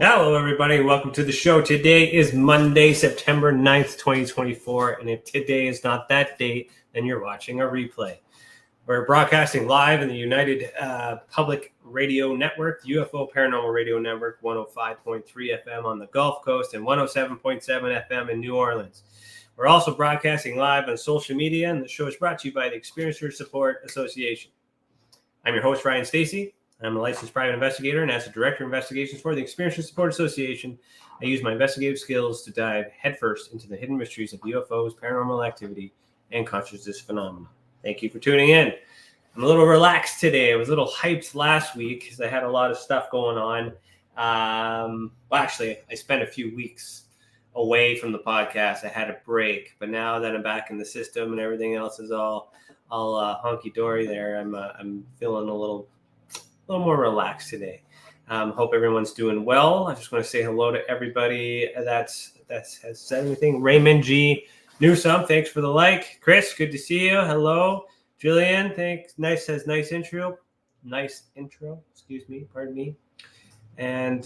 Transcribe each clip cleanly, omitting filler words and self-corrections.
Hello, everybody. Welcome to the show. Today is Monday, September 9th, 2024. And if today is not that date, then you're watching a replay. We're broadcasting live in the United Public Radio Network, the UFO Paranormal Radio Network, 105.3 FM on the Gulf Coast and 107.7 FM in New Orleans. We're also broadcasting live on social media, and the show is brought to you by the Experiencer Support Association. I'm your host, Ryan Stacey. I'm a licensed private investigator, and as a director of investigations for the Experiencer Support Association, I use my investigative skills to dive headfirst into the hidden mysteries of UFOs, paranormal activity, and consciousness phenomena. Thank you for tuning in. I'm a little relaxed today. I was a little hyped last week because I had a lot of stuff going on. Actually, I spent a few weeks away from the podcast. I had a break, but now that I'm back in the system and everything else is all hunky-dory there, I'm feeling a little more relaxed today. Hope everyone's doing well. I just want to say hello to everybody that has said anything. Raymond G. Newsome, thanks for the like. Chris, good to see you. Hello. Jillian, thanks. Nice intro. Excuse me. Pardon me. And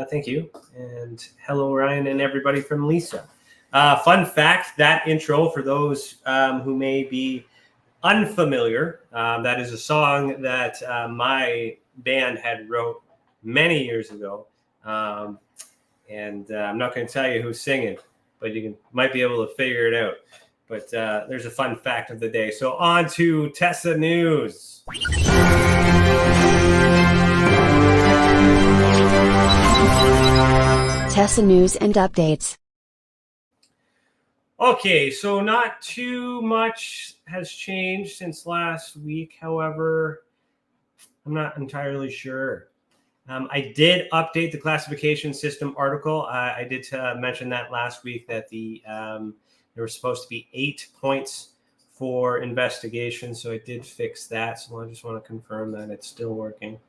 thank you. And hello, Ryan, and everybody from Lisa. Fun fact, that intro, for those who may be unfamiliar, that is a song that my band had wrote many years ago, and I'm not going to tell you who's singing, but you might be able to figure it out. But there's a fun fact of the day. So on to TESA News. TESA News and Updates. Okay, so not too much has changed since last week. However, I'm not entirely sure. I did update the classification system article. I did mention that last week that there were supposed to be 8 points for investigation. So I did fix that. So I just want to confirm that it's still working.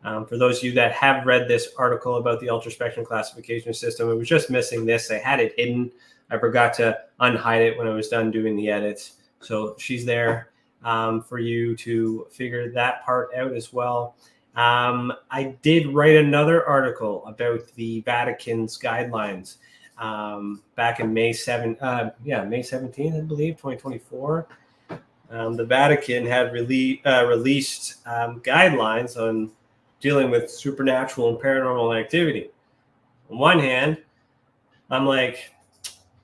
For those of you that have read this article about the ultraspectrum classification system, it was just missing this. I had it hidden. I forgot to unhide it when I was done doing the edits. So she's there for you to figure that part out as well. I did write another article about the Vatican's guidelines back in May 17th, I believe, 2024. The Vatican had released guidelines on dealing with supernatural and paranormal activity. On one hand, I'm like,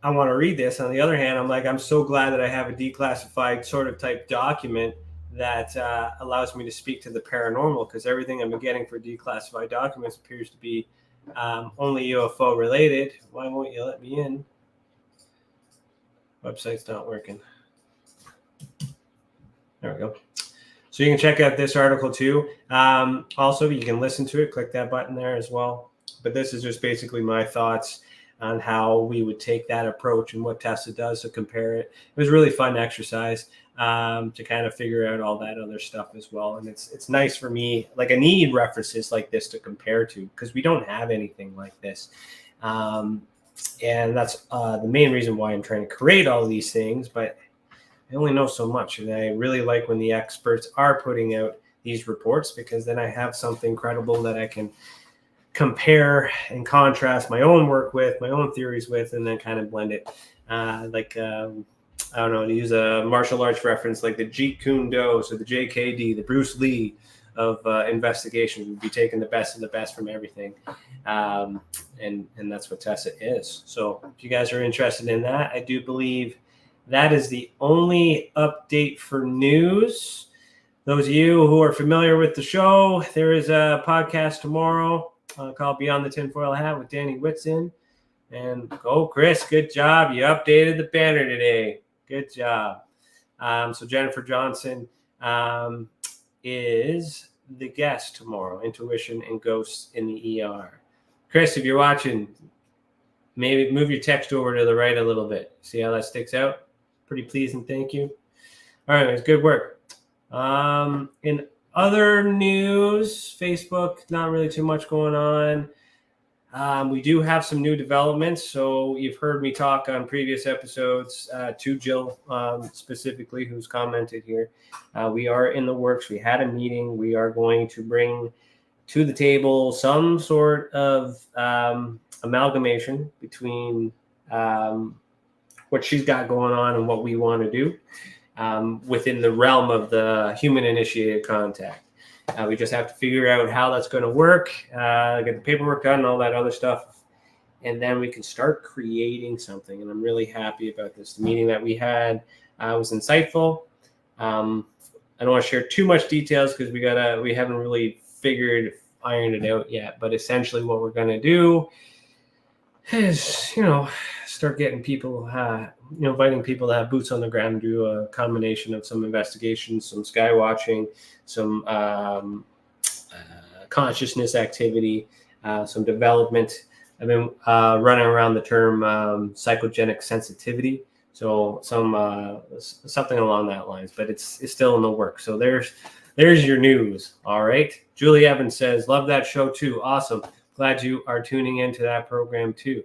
I want to read this. On the other hand, I'm like, I'm so glad that I have a declassified sort of type document that allows me to speak to the paranormal, because everything I'm getting for declassified documents appears to be only UFO related. Why won't you let me in? Website's not working. There we go. So you can check out this article too. Also, you can listen to it. Click that button there as well. But this is just basically my thoughts on how we would take that approach and what TESA does to compare it. It was a really fun exercise to kind of figure out all that other stuff as well. And it's nice for me, like I need references like this to compare to, because we don't have anything like this. And that's the main reason why I'm trying to create all these things, but I only know so much. And I really like when the experts are putting out these reports, because then I have something credible that I can compare and contrast my own work with, my own theories with, and then kind of blend it. I don't know, to use a martial arts reference, like the Jeet Kune Do, so the JKD, the Bruce Lee of investigations, would be taking the best of the best from everything. And that's what TESA is. So if you guys are interested in that, I do believe that is the only update for news. Those of you who are familiar with the show, there is a podcast tomorrow called Beyond The Tinfoil Hat with Danny Whitson. And go, Chris, good job. You updated the banner today. Good job. So Jennifer Johnson is the guest tomorrow, Intuition and Ghosts in the ER. Chris, if you're watching, maybe move your text over to the right a little bit. See how that sticks out? Pretty pleasing. Thank you. All right, guys, good work. In other news, Facebook, not really too much going on. We do have some new developments. So you've heard me talk on previous episodes to Jill specifically, who's commented here. We are in the works. We had a meeting. We are going to bring to the table some sort of amalgamation between what she's got going on and what we want to do within the realm of the human-initiated contact. We just have to figure out how that's going to work, get the paperwork done, and all that other stuff, and then we can start creating something. And I'm really happy about this. The meeting that we had was insightful. I don't want to share too much details because we haven't really ironed it out yet. But essentially, what we're going to do is, start getting people, inviting people to have boots on the ground, do a combination of some investigations, some sky watching, some consciousness activity, some development. I've been running around the term psychogenic sensitivity, so something along that lines, but it's still in the works. So there's your news. All right. Julie Evans says, love that show too. Awesome. Glad you are tuning into that program too.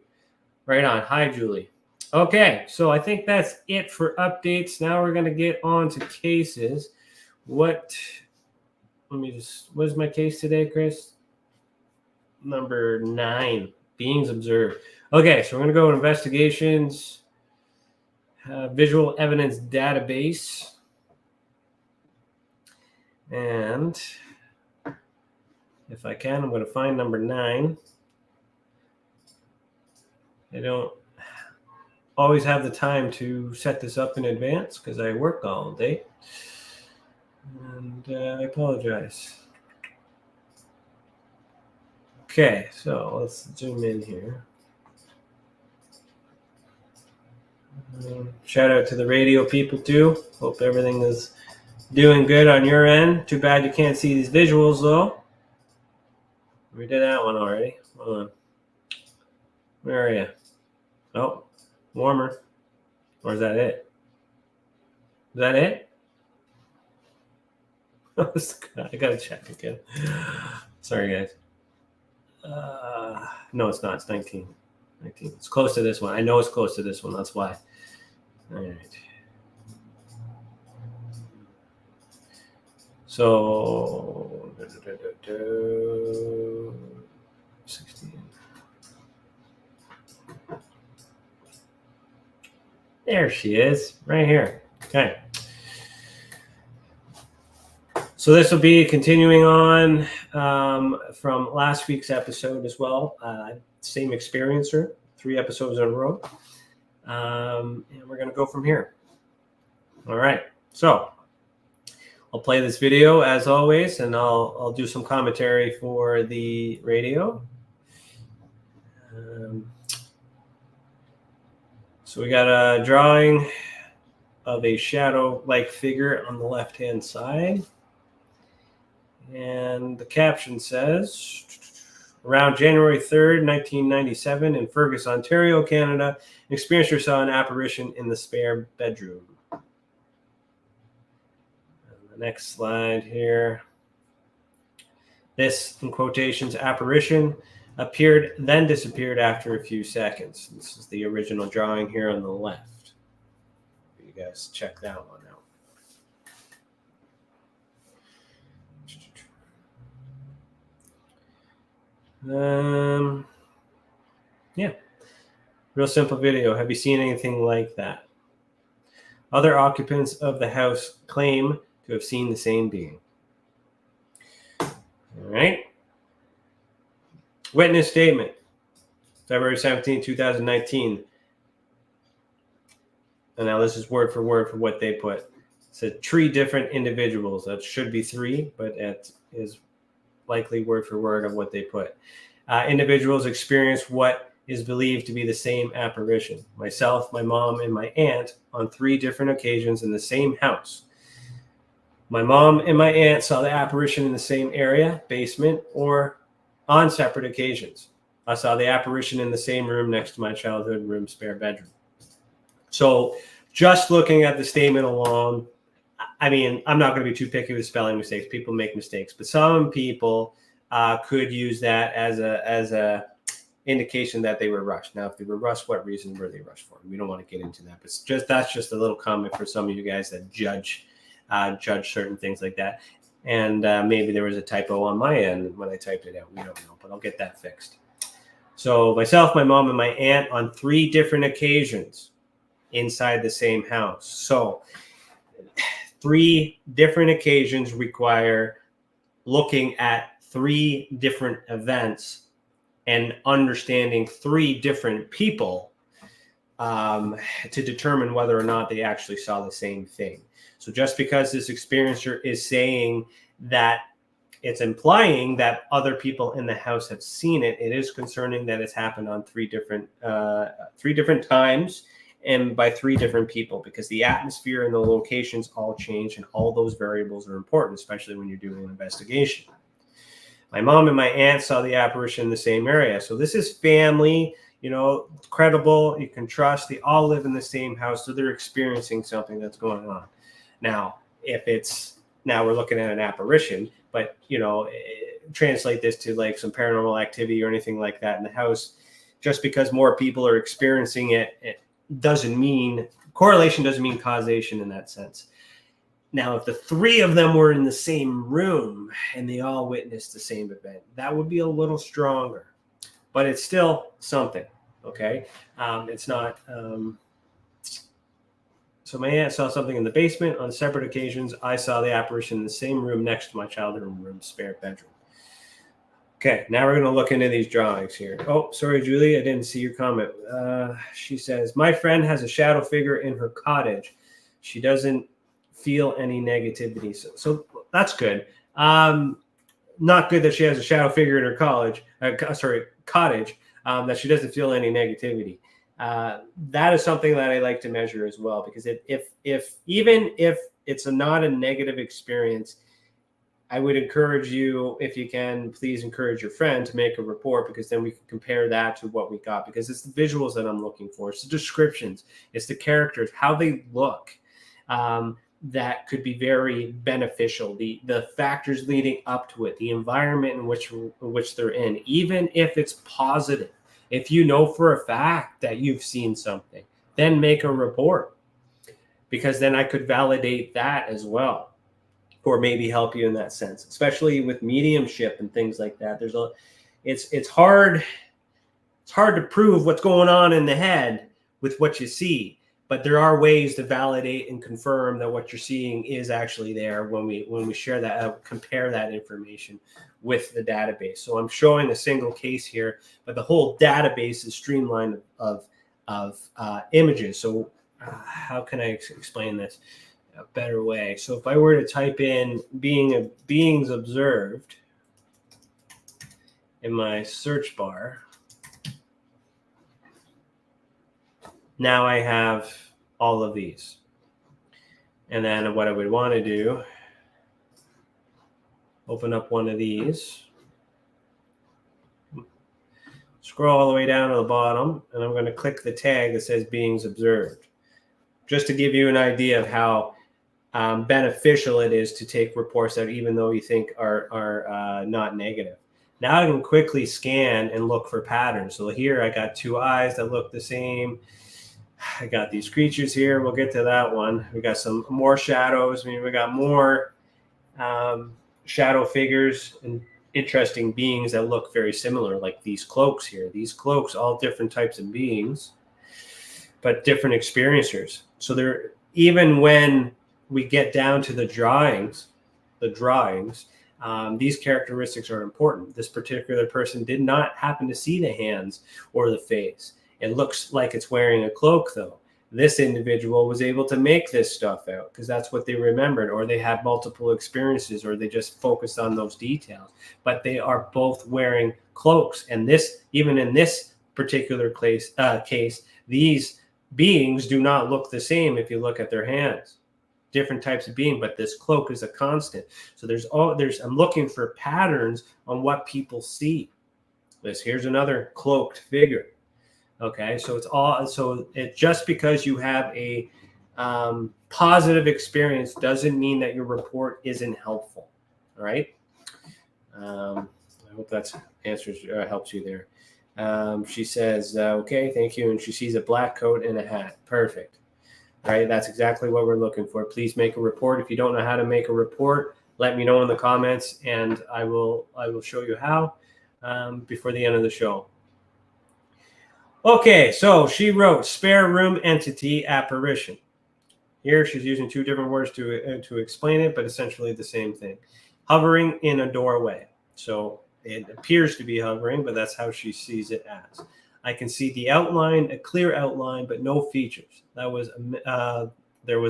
Right on. Hi, Julie. Okay, so I think that's it for updates. Now we're going to get on to cases. What is my case today, Chris? Number 9, beings observed. Okay, so we're going to go investigations, visual evidence database. And if I can, I'm going to find number 9. I don't always have the time to set this up in advance because I work all day. And I apologize. Okay, so let's zoom in here. Shout out to the radio people too. Hope everything is doing good on your end. Too bad you can't see these visuals though. We did that one already. Hold on. Where are you? Oh, warmer. Or is that it? Is that it? I gotta check again. Sorry, guys. No, it's not. It's 19. It's close to this one. I know it's close to this one. That's why. All right. So, 16. There she is, right here. Okay. So this will be continuing on from last week's episode as well. Same experiencer, 3 episodes in a row. And we're going to go from here. All right. So I'll play this video as always, and I'll do some commentary for the radio. So we got a drawing of a shadow-like figure on the left-hand side. And the caption says, around January 3rd, 1997, in Fergus, Ontario, Canada, an experiencer saw an apparition in the spare bedroom. And the next slide here. This, in quotations, apparition appeared, then disappeared after a few seconds. This is the original drawing here on the left. You guys check that one out. Yeah, real simple video. Have you seen anything like that? Other occupants of the house claim to have seen the same being. All right. Witness statement, February 17, 2019. And now this is word for word for what they put. It said 3 different individuals. That should be 3, but it is likely word for word of what they put. Individuals experienced what is believed to be the same apparition. Myself, my mom, and my aunt on 3 different occasions in the same house. My mom and my aunt saw the apparition in the same area, basement, or on separate occasions. I saw the apparition in the same room next to my childhood room spare bedroom. So just looking at the statement alone, I mean, I'm not going to be too picky with spelling mistakes. People make mistakes, but some people could use that as a indication that they were rushed. Now, if they were rushed, what reason were they rushed for? We don't want to get into that, but that's just a little comment for some of you guys that judge certain things like that. And maybe there was a typo on my end when I typed it out. We don't know, but I'll get that fixed. So myself, my mom, and my aunt on 3 different occasions inside the same house. So 3 different occasions require looking at 3 different events and understanding 3 different people to determine whether or not they actually saw the same thing. So just because this experiencer is saying that, it's implying that other people in the house have seen it. It is concerning that it's happened on 3 different times and by 3 different people, because the atmosphere and the locations all change, and all those variables are important, especially when you're doing an investigation. My mom and my aunt saw the apparition in the same area. So this is family, credible, you can trust. They all live in the same house, so they're experiencing something that's going on. Now, now we're looking at an apparition, but, translate this to like some paranormal activity or anything like that in the house. Just because more people are experiencing it doesn't mean correlation, doesn't mean causation in that sense. Now, if the 3 of them were in the same room and they all witnessed the same event, that would be a little stronger, but it's still something. Okay. It's not, so my aunt saw something in the basement on separate occasions. I saw the apparition in the same room next to my childhood room spare bedroom. Okay, now we're going to look into these drawings here. Oh, sorry, Julie, I didn't see your comment. She says, my friend has a shadow figure in her cottage. She doesn't feel any negativity. So that's good. Not good that she has a shadow figure in her cottage, that she doesn't feel any negativity. That is something that I like to measure as well, because even if it's not a negative experience, I would encourage you, if you can, please encourage your friend to make a report, because then we can compare that to what we got, because it's the visuals that I'm looking for. It's the descriptions, it's the characters, how they look, that could be very beneficial. The factors leading up to it, the environment in which they're in, even if it's positive. If you know for a fact that you've seen something, then make a report, because then I could validate that as well, or maybe help you in that sense, especially with mediumship and things like that. It's hard to prove what's going on in the head with what you see, but there are ways to validate and confirm that what you're seeing is actually there when we share that, compare that information with the database. So I'm showing a single case here, but the whole database is streamlined of images. So how can I explain this a better way? So if I were to type in beings observed in my search bar, now I have all of these. And then what I would want to do, open up one of these, scroll all the way down to the bottom, and I'm going to click the tag that says beings observed, just to give you an idea of how beneficial it is to take reports out, even though you think are not negative. Now I can quickly scan and look for patterns. So here I got 2 eyes that look the same. I got these creatures here. We'll get to that one. We got some more shadows. I mean, we got more shadow figures and interesting beings that look very similar, like these cloaks here. These cloaks, all different types of beings, but different experiencers. So they're, even when we get down to the drawings, these characteristics are important. This particular person did not happen to see the hands or the face. It looks like it's wearing a cloak, though. This individual was able to make this stuff out because that's what they remembered, or they had multiple experiences, or they just focused on those details. But they are both wearing cloaks. And this, even in this particular case, these beings do not look the same if you look at their hands. Different types of being, but this cloak is a constant. So I'm looking for patterns on what people see. Here's another cloaked figure. Okay, so it just because you have a positive experience doesn't mean that your report isn't helpful. All right. I hope that answers helps you there. She says, okay, thank you. And she sees a black coat and a hat. Perfect. All right, that's exactly what we're looking for. Please make a report. If you don't know how to make a report, let me know in the comments, and I will show you how before the end of the show. Okay, so she wrote spare room entity apparition. Here she's using two different words to explain it, but essentially the same thing. Hovering in a doorway. So it appears to be hovering, but that's how she sees it as. I can see the outline, a clear outline, but no features. There was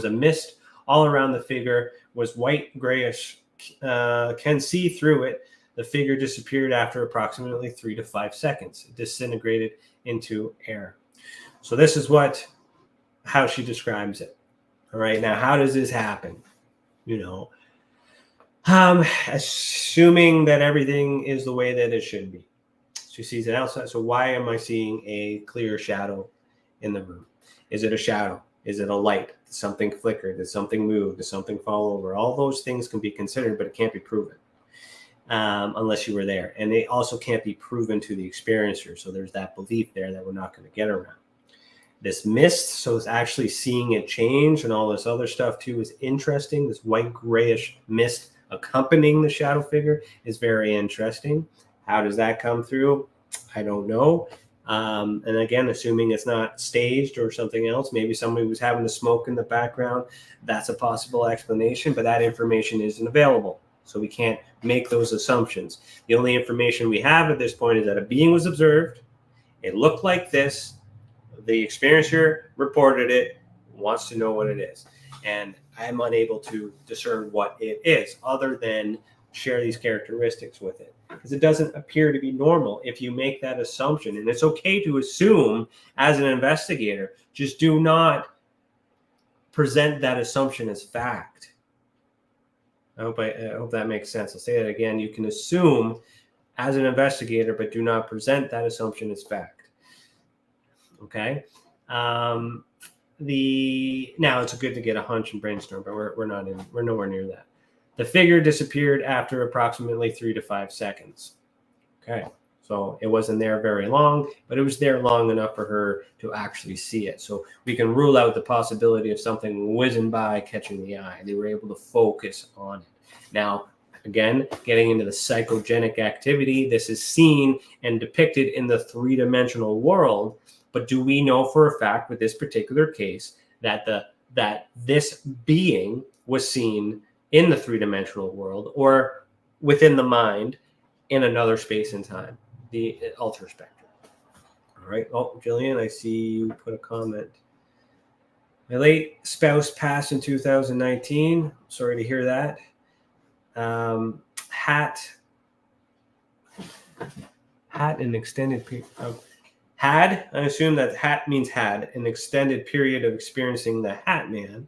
a mist all around the figure, was white grayish. Can see through it. The figure disappeared after approximately 3 to 5 seconds. It disintegrated into air. So this is how she describes it. All right, now how does this happen? Assuming that everything is the way that it should be. She sees it outside. So why am I seeing a clear shadow in the room? Is it a shadow? Is it a light? Did something flicker? Did something move? Did something fall over? All those things can be considered, but it can't be proven unless you were there. And they also can't be proven to the experiencer. So there's that belief there that we're not going to get around. This mist, so it's actually seeing it change and all this other stuff too is interesting. This white grayish mist accompanying the shadow figure is very interesting. How does that come through? I don't know. And again, assuming it's not staged or something else, maybe somebody was having a smoke in the background. That's a possible explanation, but that information isn't available. So we can't make those assumptions. The only information we have at this point is that a being was observed. It looked like this. The experiencer reported it, wants to know what it is. And I'm unable to discern what it is other than share these characteristics with it. Because it doesn't appear to be normal if you make that assumption. And it's okay to assume as an investigator, just do not present that assumption as fact. I hope that makes sense. I'll say that again. You can assume as an investigator, but do not present that assumption as fact. Okay. Now it's good to get a hunch and brainstorm, but we're nowhere near that. The figure disappeared after approximately 3 to 5 seconds. Okay. So it wasn't there very long, but it was there long enough for her to actually see it. So we can rule out the possibility of something whizzing by catching the eye. They were able to focus on it. Now, again, getting into the psychogenic activity, this is seen and depicted in the three-dimensional world. But do we know for a fact with this particular case that this being was seen in the three-dimensional world or within the mind in another space and time, the ultra spectrum? All right. Oh, Jillian, I see you put a comment. My late spouse passed in 2019. Sorry to hear that. Hat an extended period. Had, I assume that hat means had, an extended period of experiencing the Hat Man.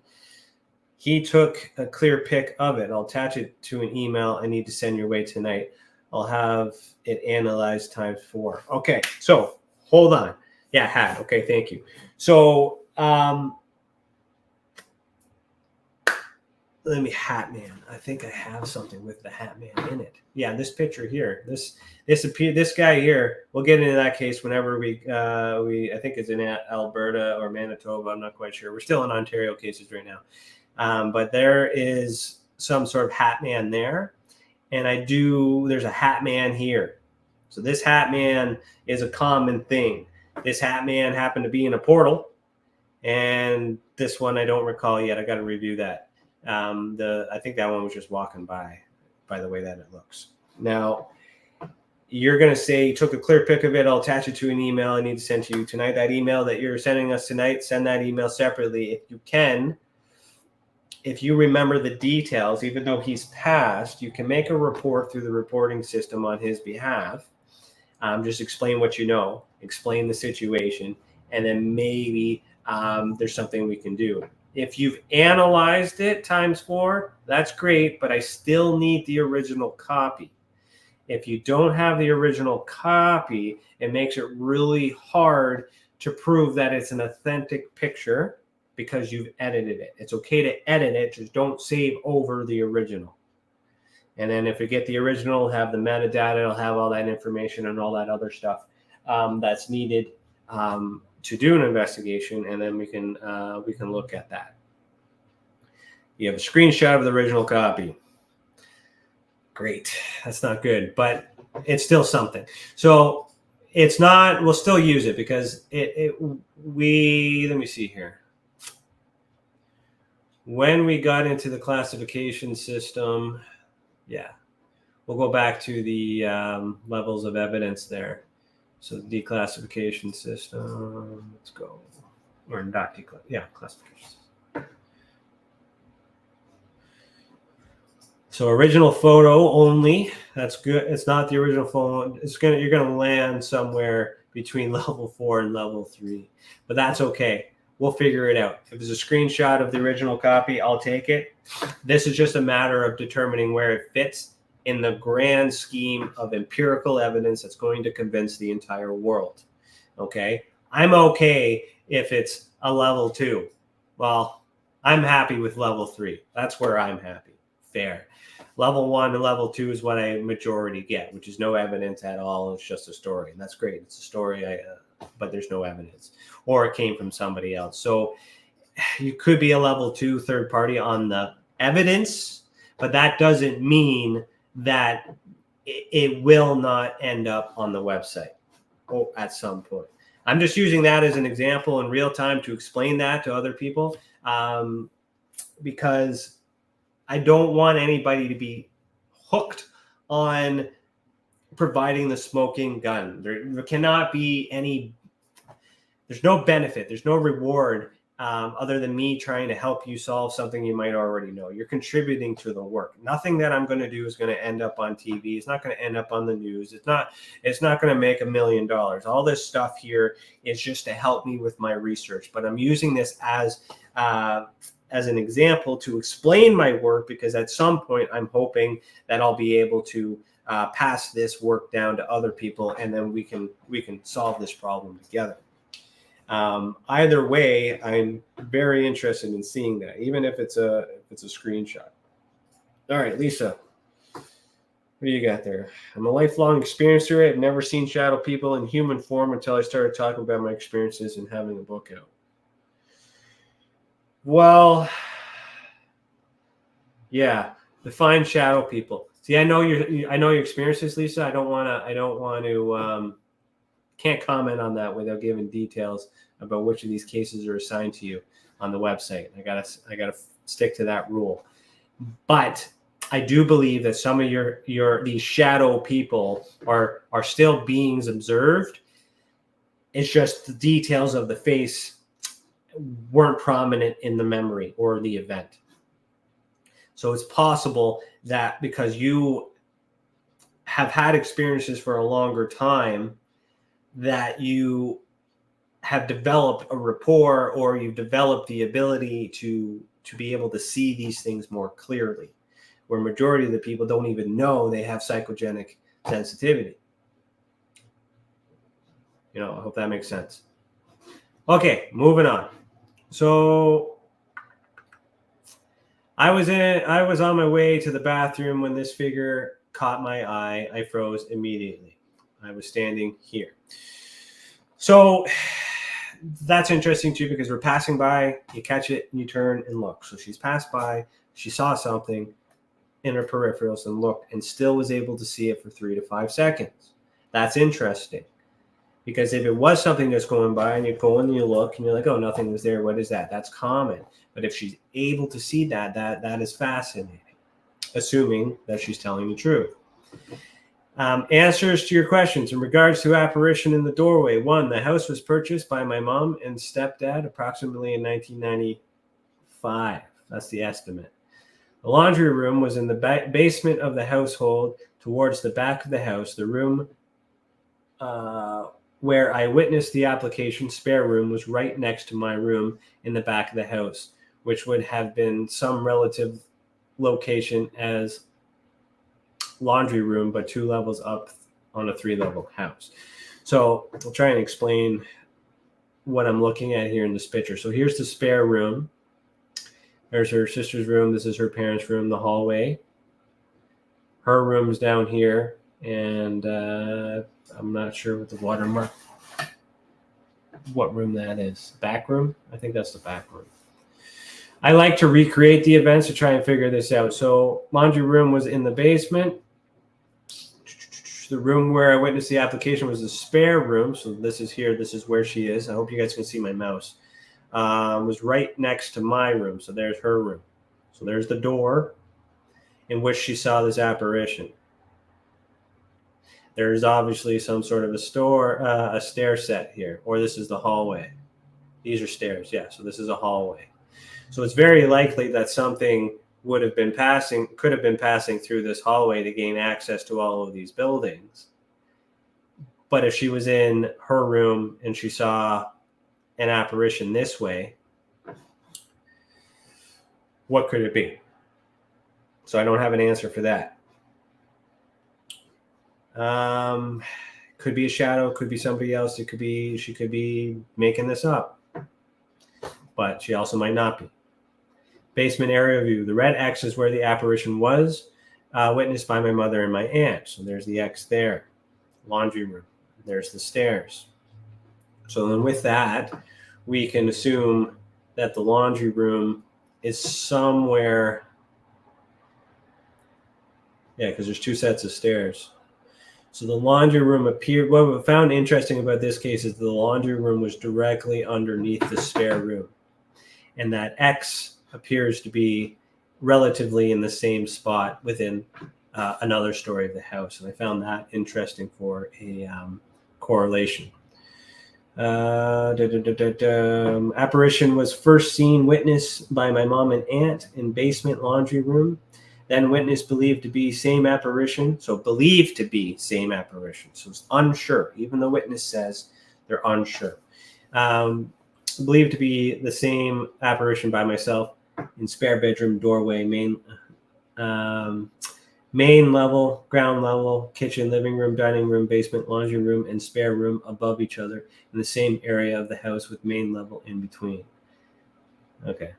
He took a clear pic of it. I'll attach it to an email I need to send your way tonight. I'll have it analyzed ×4. Okay, so hold on. Yeah, had. Okay, thank you. So let me Hat Man. I think I have something with the Hat Man in it. Yeah, this picture here. This guy here. We'll get into that case whenever we I think it's in Alberta or Manitoba. I'm not quite sure. We're still in Ontario cases right now. But there is some sort of Hat Man there. And there's a Hat Man here. So this Hat Man is a common thing. This Hat Man happened to be in a portal. And this one I don't recall yet. I got to review that. I think that one was just walking by the way that it looks. Now, you're going to say you took a clear pic of it. I'll attach it to an email I need to send to you tonight. That email that you're sending us tonight, send that email separately if you can. If you remember the details, even though he's passed, you can make a report through the reporting system on his behalf. Just explain what you know, explain the situation, and then maybe there's something we can do. If you've analyzed it ×4, that's great, but I still need the original copy. If you don't have the original copy, it makes it really hard to prove that it's an authentic picture because you've edited it. It's okay to edit it, just don't save over the original. And then if you get the original, have the metadata, it'll have all that information and all that other stuff that's needed to do an investigation, and then we can look at that. You have a screenshot of the original copy. Great. That's not good, but it's still something. So it's not, we'll still use it because let me see here. When we got into the classification system, yeah, we'll go back to the levels of evidence there. So the declassification system, let's go, or not classification. So original photo only, that's good. It's not the original photo. You're gonna land somewhere between level 4 and level 3, but that's okay. We'll figure it out. If there's a screenshot of the original copy, I'll take it. This is just a matter of determining where it fits in the grand scheme of empirical evidence that's going to convince the entire world. Okay? I'm okay if it's a level 2. Well, I'm happy with level 3. That's where I'm happy. Fair. Level 1 and level 2 is what I majority get, which is no evidence at all. It's just a story. And that's great. It's a story, but there's no evidence. Or it came from somebody else. So you could be a level 2 third party on the evidence, but that doesn't mean that it will not end up on the website at some point. I'm just using that as an example in real time to explain that to other people because I don't want anybody to be hooked on providing the smoking gun. There cannot be any, there's no benefit, there's no reward other than me trying to help you solve something you might already know. You're contributing to the work. Nothing that I'm going to do is going to end up on TV. It's not going to end up on the news. It's not going to make $1 million. All this stuff here is just to help me with my research. But I'm using this as an example to explain my work, because at some point I'm hoping that I'll be able to pass this work down to other people, and then we can solve this problem together. Either way, I'm very interested in seeing that, even if it's a screenshot. All right, Lisa, what do you got there? I'm a lifelong experiencer. I've never seen shadow people in human form until I started talking about my experiences and having a book out. Well, yeah, define shadow people. See, I know your experiences, Lisa. I don't want to can't comment on that without giving details about which of these cases are assigned to you on the website. I gotta stick to that rule. But I do believe that some of these shadow people are still beings observed. It's just the details of the face weren't prominent in the memory or the event. So it's possible that because you have had experiences for a longer time, that you have developed a rapport, or you've developed the ability to be able to see these things more clearly, where majority of the people don't even know they have psychogenic sensitivity. I hope that makes sense. Okay, moving on. So I was on my way to the bathroom when this figure caught my eye. I froze immediately. I was standing here. So that's interesting too, because we're passing by, you catch it, and you turn and look. So she's passed by, she saw something in her peripherals and looked, and still was able to see it for 3 to 5 seconds. That's interesting, because if it was something that's going by and you go and you look and you're like, oh, nothing was there, what is that? That's common. But if she's able to see that is fascinating, assuming that she's telling the truth. Answers to your questions in regards to apparition in the doorway. 1, the house was purchased by my mom and stepdad approximately in 1995. That's the estimate. The laundry room was in the basement of the household towards the back of the house. The room where I witnessed the application, spare room, was right next to my room in the back of the house, which would have been some relative location as laundry room, but 2 levels up on a 3-level house. So I'll try and explain what I'm looking at here in this picture. So here's the spare room. There's her sister's room. This is her parents' room, the hallway. Her room's down here, and I'm not sure what the watermark, what room that is. Back room? I think that's the back room. I like to recreate the events to try and figure this out. So laundry room was in the basement. The room where I witnessed the application was the spare room. So this is here. This is where she is. I hope you guys can see my mouse. Was right next to my room. So there's her room. So there's the door in which she saw this apparition. There's obviously some sort of a stair set here, or this is the hallway. These are stairs. Yeah. So this is a hallway. So it's very likely that something could have been passing through this hallway to gain access to all of these buildings. But if she was in her room and she saw an apparition this way, what could it be? So I don't have an answer for that. Could be a shadow, could be somebody else. She could be making this up, but she also might not be. Basement area view. The red X is where the apparition was witnessed by my mother and my aunt. So there's the X there. Laundry room. There's the stairs. So then with that, we can assume that the laundry room is somewhere. Yeah, because there's 2 sets of stairs. So the laundry room appeared. What we found interesting about this case is the laundry room was directly underneath the spare room. And that X appears to be relatively in the same spot within another story of the house. And I found that interesting for a correlation. Apparition was first seen witnessed by my mom and aunt in basement laundry room. Then witness believed to be same apparition. So believed to be same apparition. So it's unsure. Even the witness says they're unsure. Believed to be the same apparition by myself in spare bedroom, doorway, main level, ground level, kitchen, living room, dining room, basement, laundry room, and spare room above each other in the same area of the house with main level in between. Okay.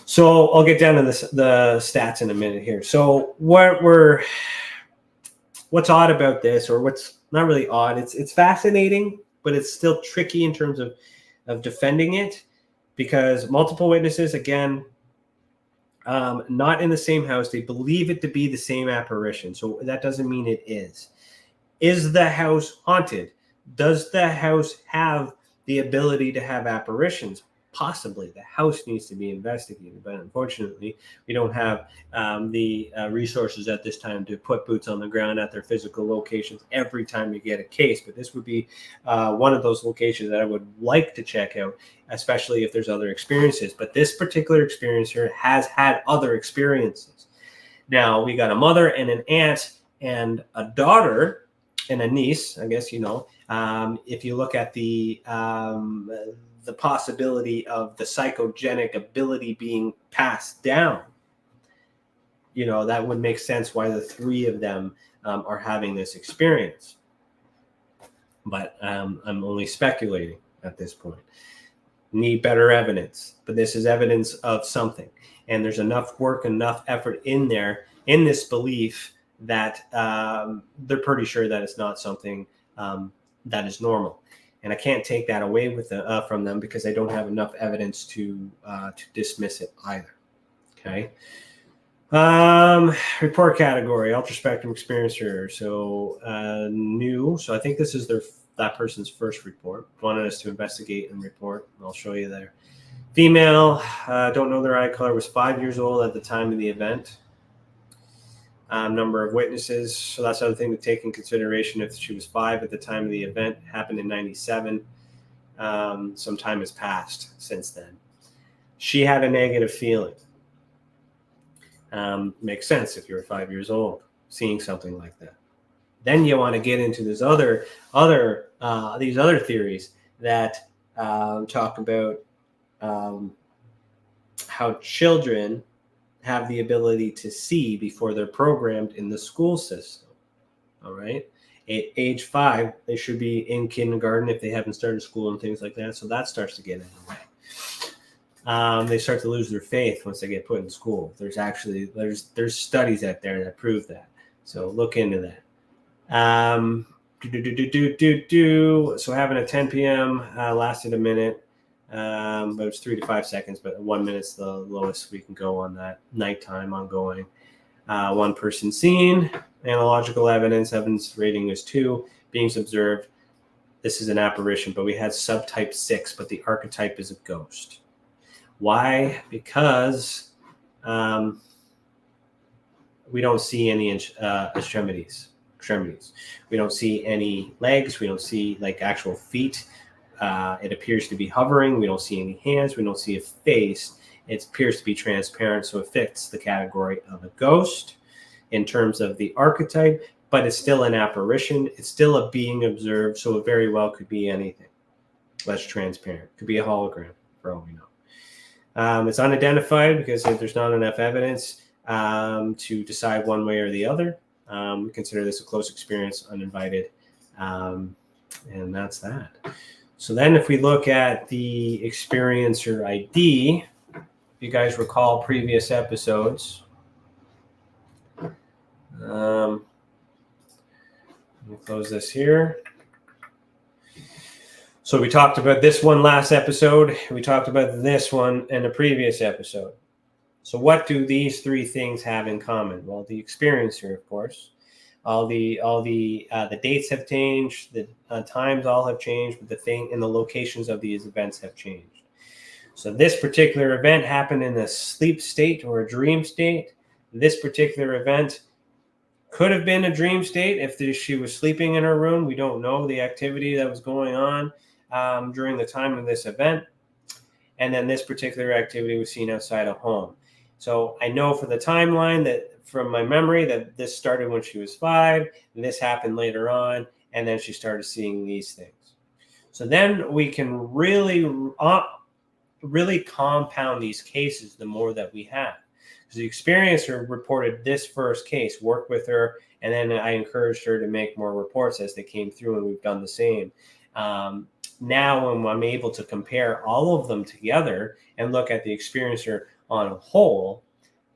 So I'll get down to the stats in a minute here. So what's odd about this, or what's not really odd, it's fascinating, but it's still tricky in terms of defending it, because multiple witnesses, again, not in the same house, they believe it to be the same apparition. So that doesn't mean it is. Is the house haunted? Does the house have the ability to have apparitions? Possibly. The house needs to be investigated, but unfortunately, we don't have the resources at this time to put boots on the ground at their physical locations every time we get a case. But this would be one of those locations that I would like to check out, especially if there's other experiences. But this particular experiencer has had other experiences. Now, we got a mother and an aunt and a daughter and a niece, I guess, if you look at the possibility of the psychogenic ability being passed down, that would make sense why the 3 of them are having this experience. But I'm only speculating at this point. Need better evidence, but this is evidence of something. And there's enough work, enough effort in there, in this belief, that they're pretty sure that it's not something that is normal. And I can't take that away from them, because I don't have enough evidence to dismiss it either. Okay. Report category, ultra-spectrum experiencer. So new. So I think this is that person's first report. Wanted us to investigate and report. I'll show you there. Female, don't know their eye color, was 5 years old at the time of the event. Number of witnesses. So that's another thing to take in consideration. If she was 5 at the time of the event, happened in 97. Some time has passed since then. She had a negative feeling. Makes sense if you're 5 years old, seeing something like that. Then you want to get into these other theories that talk about how children have the ability to see before they're programmed in the school system. All right. At age 5, they should be in kindergarten if they haven't started school and things like that. So that starts to get in the way. They start to lose their faith once they get put in school. There's studies out there that prove that. So look into that. So having a 10 p.m. Lasted a minute, but it was 3 to 5 seconds. But 1 minute's the lowest we can go on that nighttime ongoing. One person seen. Analogical evidence rating is 2. Beings observed. This is an apparition, but we had subtype 6, but the archetype is a ghost. Why? Because we don't see any extremities. We don't see any legs. We don't see like actual feet. It appears to be hovering. We don't see any hands. We don't see a face. It appears to be transparent, so it fits the category of a ghost in terms of the archetype, but it's still an apparition. It's still a being observed, so it very well could be anything. Less transparent. It could be a hologram, for all we know. It's unidentified because there's not enough evidence to decide one way or the other. We consider this a close experience, uninvited, and that's that. So then if we look at the experiencer ID, if you guys recall previous episodes, let me close this here. So we talked about this one last episode. We talked about this one in a previous episode. So what do these 3 things have in common? Well, the experiencer, of course. All the dates have changed. The times all have changed, but the thing and the locations of these events have changed. So this particular event happened in a sleep state or a dream state. This particular event could have been a dream state if she was sleeping in her room. We don't know the activity that was going on during the time of this event. And then this particular activity was seen outside a home. So I know for the timeline that from my memory that this started when she was 5, and this happened later on, and then she started seeing these things. So then we can really compound these cases the more that we have. Because the experiencer reported this first case, worked with her, and then I encouraged her to make more reports as they came through, and we've done the same. Now when I'm able to compare all of them together and look at the experiencer on a whole,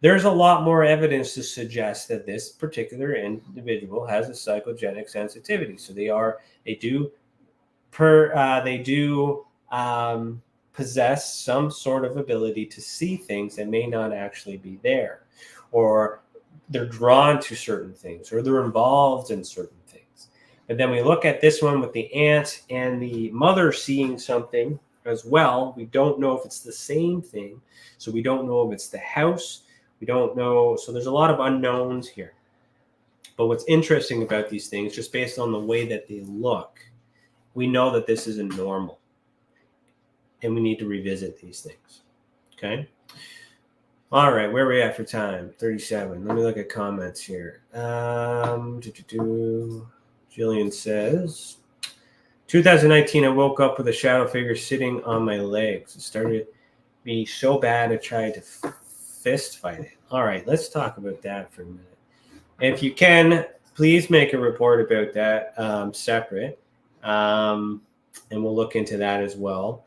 there's a lot more evidence to suggest that this particular individual has a psychogenic sensitivity. So they do possess some sort of ability to see things that may not actually be there, or they're drawn to certain things, or they're involved in certain things. But then we look at this one with the aunt and the mother seeing something as well. We don't know if it's the same thing. So we don't know if it's the house. We don't know. So there's a lot of unknowns here. But what's interesting about these things, just based on the way that they look, we know that this isn't normal. And we need to revisit these things. Okay? All right, where are we at for time? 37. Let me look at comments here. Jillian says, 2019, I woke up with a shadow figure sitting on my legs. It started to be so bad I tried to fist fight it. All right, let's talk about that for a minute. If you can, please make a report about that separate, and we'll look into that as well.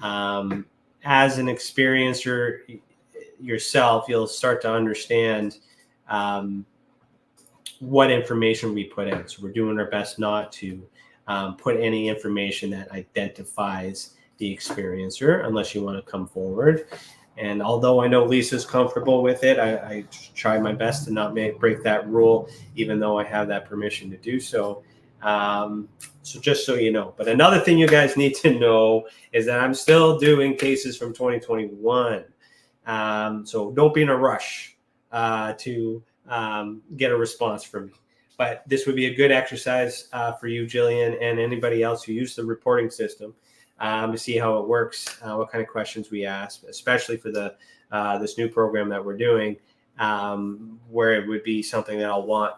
As an experiencer yourself, you'll start to understand what information we put in. So we're doing our best not to put any information that identifies the experiencer unless you want to come forward. And although I know Lisa's comfortable with it, I try my best to not break that rule, even though I have that permission to do so. So just so you know. But another thing you guys need to know is that I'm still doing cases from 2021. So don't be in a rush to get a response from me. But this would be a good exercise for you, Jillian, and anybody else who uses the reporting system to see how it works, what kind of questions we ask, especially for this new program that we're doing, where it would be something that I'll want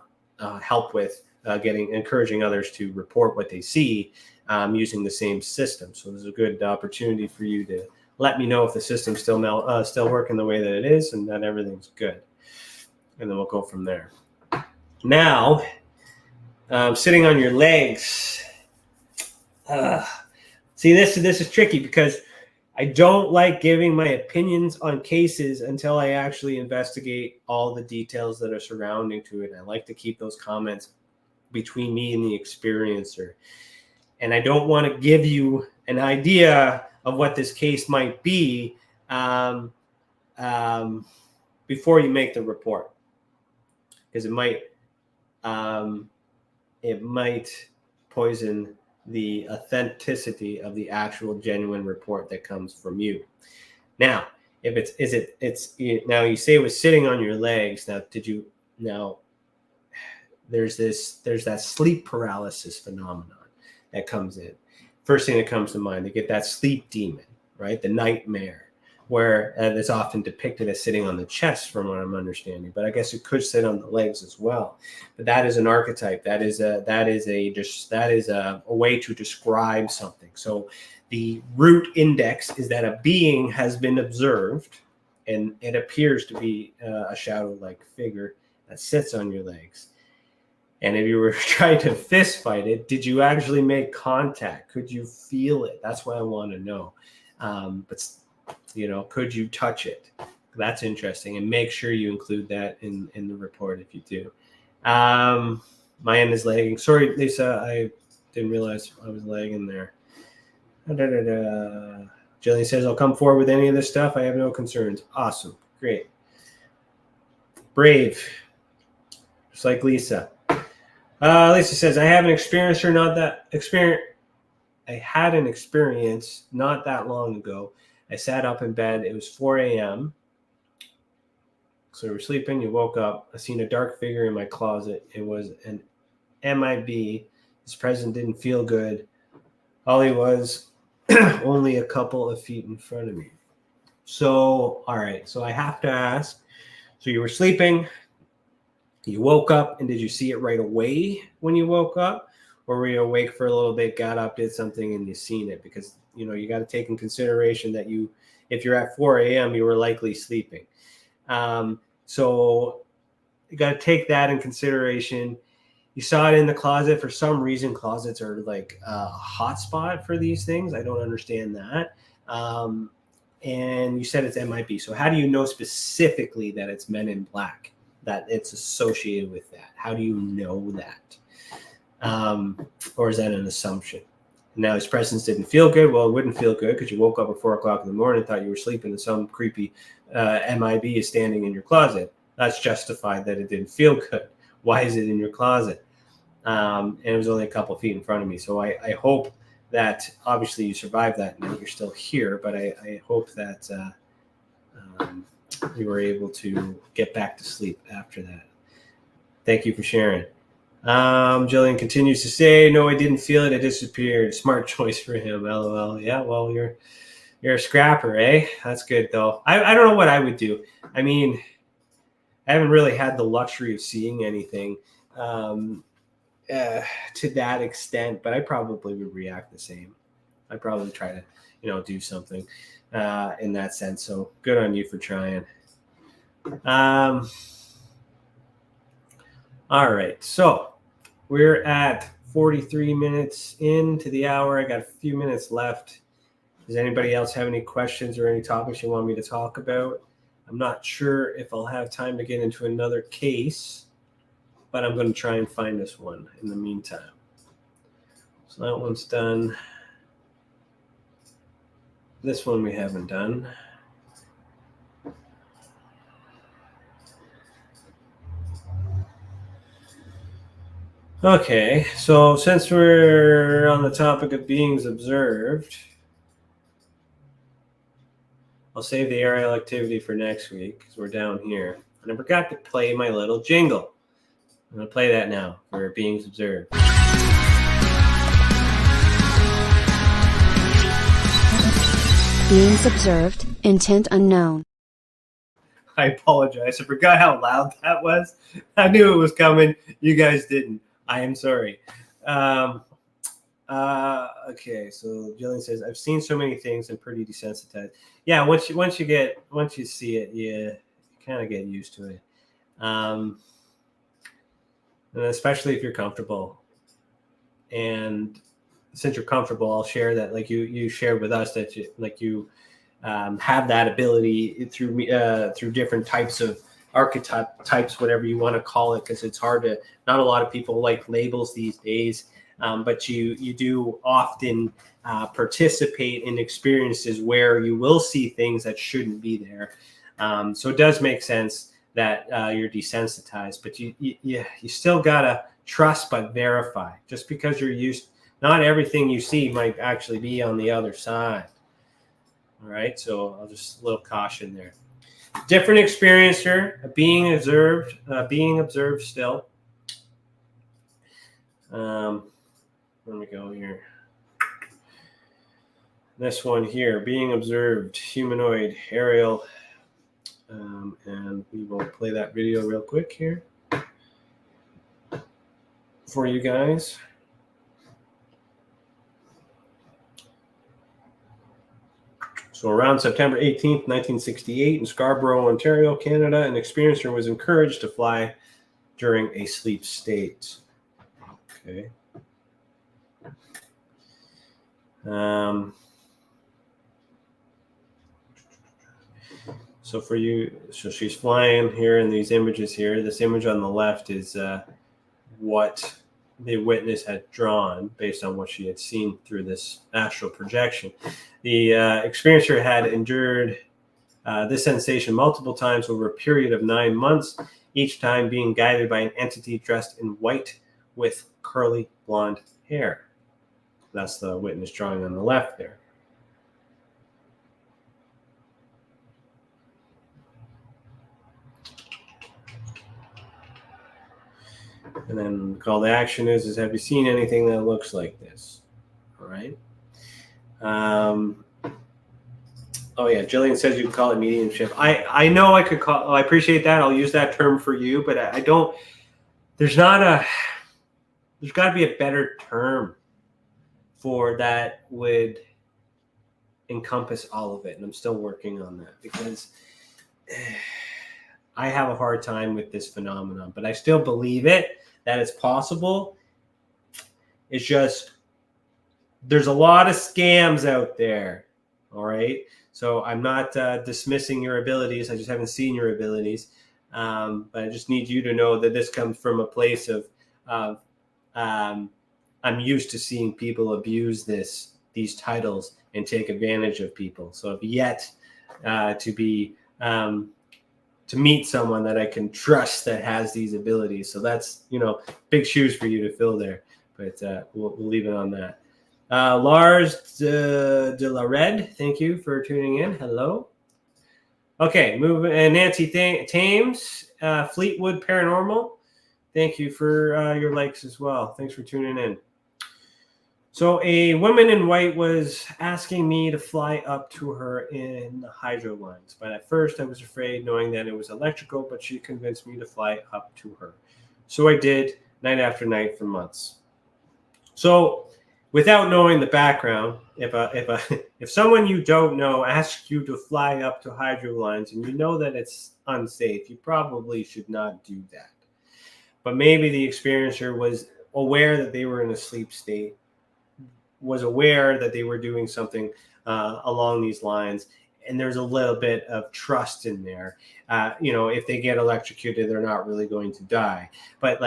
help with encouraging others to report what they see using the same system. So there's a good opportunity for you to let me know if the system's still working the way that it is and that everything's good. And then we'll go from there. Now, sitting on your legs. See, this is tricky because I don't like giving my opinions on cases until I actually investigate all the details that are surrounding to it. I like to keep those comments between me and the experiencer. And I don't want to give you an idea of what this case might be before you make the report, because it might poison the authenticity of the actual genuine report that comes from you. Now, if now you say it was sitting on your legs. Now there's that sleep paralysis phenomenon that comes in. First thing that comes to mind, they get that sleep demon, right? The nightmare, where it's often depicted as sitting on the chest, from what I'm understanding. But I guess it could sit on the legs as well. But that is an archetype. That is a way to describe something. So the root index is that a being has been observed, and it appears to be a shadow-like figure that sits on your legs. And if you were trying to fist fight it, did you actually make contact? Could you feel it? That's what I want to know. But could you touch it? That's interesting. And make sure you include that in the report if you do. My end is lagging. Sorry, Lisa, I didn't realize I was lagging there. Jillian says, I'll come forward with any of this stuff. I have no concerns. Awesome. Great. Brave. Just like Lisa. Lisa says, I had an experience not that long ago. I sat up in bed. It was 4 a.m. So we were sleeping. You woke up. I seen a dark figure in my closet. It was an MIB. His presence didn't feel good. All he was only a couple of feet in front of me. So, all right. So I have to ask. So you were sleeping. You woke up, and did you see it right away when you woke up? Or were you awake for a little bit, got up, did something, and you seen it? Because, you got to take in consideration that if you're at 4 a.m., you were likely sleeping. So you got to take that in consideration. You saw it in the closet. For some reason, closets are like a hotspot for these things. I don't understand that. And you said it's MIB. So how do you know specifically that it's Men in Black, that it's associated with that? How do you know that? Or is that an assumption? Now, his presence didn't feel good. Well, it wouldn't feel good because you woke up at 4 o'clock in the morning and thought you were sleeping, and some creepy MIB is standing in your closet. That's justified that it didn't feel good. Why is it in your closet? And it was only a couple feet in front of me. So I hope that, obviously, you survived that and that you're still here. But I hope that you were able to get back to sleep after that. Thank you for sharing. Jillian continues to say, no, I didn't feel it. It disappeared. Smart choice for him. LOL. Yeah, well, you're a scrapper, eh? That's good, though. I don't know what I would do. I mean, I haven't really had the luxury of seeing anything to that extent, but I probably would react the same. I'd probably try to, do something in that sense. So good on you for trying. All right, so we're at 43 minutes into the hour. I got a few minutes left. Does anybody else have any questions or any topics you want me to talk about? I'm not sure if I'll have time to get into another case, but I'm going to try and find this one in the meantime. So that one's done. This one we haven't done. Okay, so since we're on the topic of beings observed, I'll save the aerial activity for next week because we're down here. And I forgot to play my little jingle. I'm going to play that now for beings observed. Beings observed, intent unknown. I apologize. I forgot how loud that was. I knew it was coming. You guys didn't. I am sorry. Okay, so Jillian says, I've seen so many things and pretty desensitized. Yeah, once you see it, you kind of get used to it. And especially if you're comfortable. And since you're comfortable, I'll share that, like you shared with us, that you have that ability through different types of archetypes, whatever you want to call it, because it's hard to. Not a lot of people like labels these days, but you do often participate in experiences where you will see things that shouldn't be there. So it does make sense that you're desensitized, but you still gotta trust but verify. Just because you're used, not everything you see might actually be on the other side. All right, so I'll just a little caution there. Different experiencer, being observed still. Let me go here. This one here, being observed, humanoid, aerial, and we will play that video real quick here for you guys. So around September 18th, 1968, in Scarborough, Ontario, Canada, an experiencer was encouraged to fly during a sleep state. Okay. So for you, so she's flying here in these images here. This image on the left is what the witness had drawn based on what she had seen through this astral projection. The experiencer had endured this sensation multiple times over a period of 9 months, each time being guided by an entity dressed in white with curly blonde hair. That's the witness drawing on the left there. And then the call to action is have you seen anything that looks like this? All right. Oh yeah, Jillian says you can call it mediumship. I know I could call. Oh, I appreciate that. I'll use that term for you, but I don't. There's got to be a better term for that would encompass all of it, and I'm still working on that because I have a hard time with this phenomenon, but I still believe it, that it's possible. It's just there's a lot of scams out there. All right. So I'm not dismissing your abilities. I just haven't seen your abilities. But I just need you to know that this comes from a place of I'm used to seeing people abuse these titles and take advantage of people. So I've yet to meet someone that I can trust that has these abilities. So that's, big shoes for you to fill there. But we'll leave it on that. Lars de la Red, thank you for tuning in. Hello. Okay, moving. And Nancy Thames, Fleetwood Paranormal, thank you for your likes as well. Thanks for tuning in. So a woman in white was asking me to fly up to her in the hydro lines. But at first I was afraid, knowing that it was electrical, but she convinced me to fly up to her. So I did, night after night for months. So without knowing the background, if someone you don't know asks you to fly up to hydro lines and you know that it's unsafe, you probably should not do that. But maybe the experiencer was aware that they were in a sleep state, was aware that they were doing something along these lines, and there's a little bit of trust in there. If they get electrocuted, they're not really going to die. But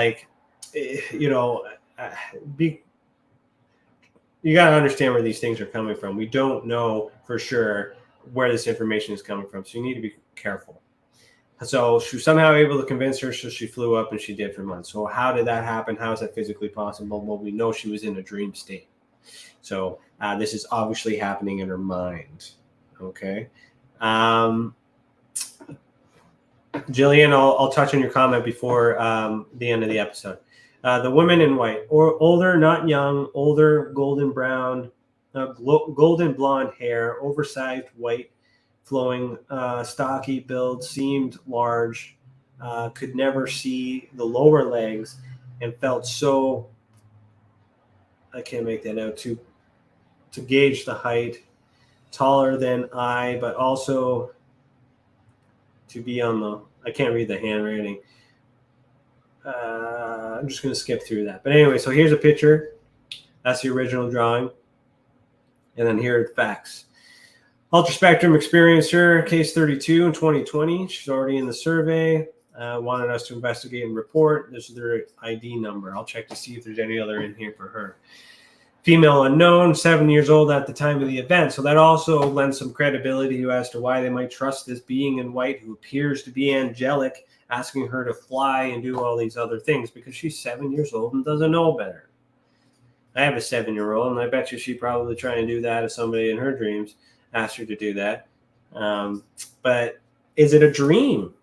you got to understand where these things are coming from. We don't know for sure where this information is coming from, so you need to be careful. So she was somehow able to convince her, so she flew up, and she did for months. So how did that happen? How is that physically possible? Well, we know she was in a dream state. So this is obviously happening in her mind. Okay. Jillian, I'll touch on your comment before the end of the episode. The woman in white, or older, not young, older, golden brown, golden blonde hair, oversized white, flowing, stocky build, seemed large, could never see the lower legs, and felt so I can't make that out, to gauge the height, taller than I, but also to be on the, I can't read the handwriting. I'm just going to skip through that. But anyway, so here's a picture. That's the original drawing. And then here are the facts. Ultraspectrum experiencer, case 32 in 2020. She's already in the survey. Wanted us to investigate and report. This is their ID number. I'll check to see if there's any other in here for her. Female unknown, 7 years old at the time of the event. So that also lends some credibility as to why they might trust this being in white who appears to be angelic, asking her to fly and do all these other things because she's 7 years old and doesn't know better. I have a 7-year-old, and I bet you she'd probably try and do that if somebody in her dreams asked her to do that. But is it a dream?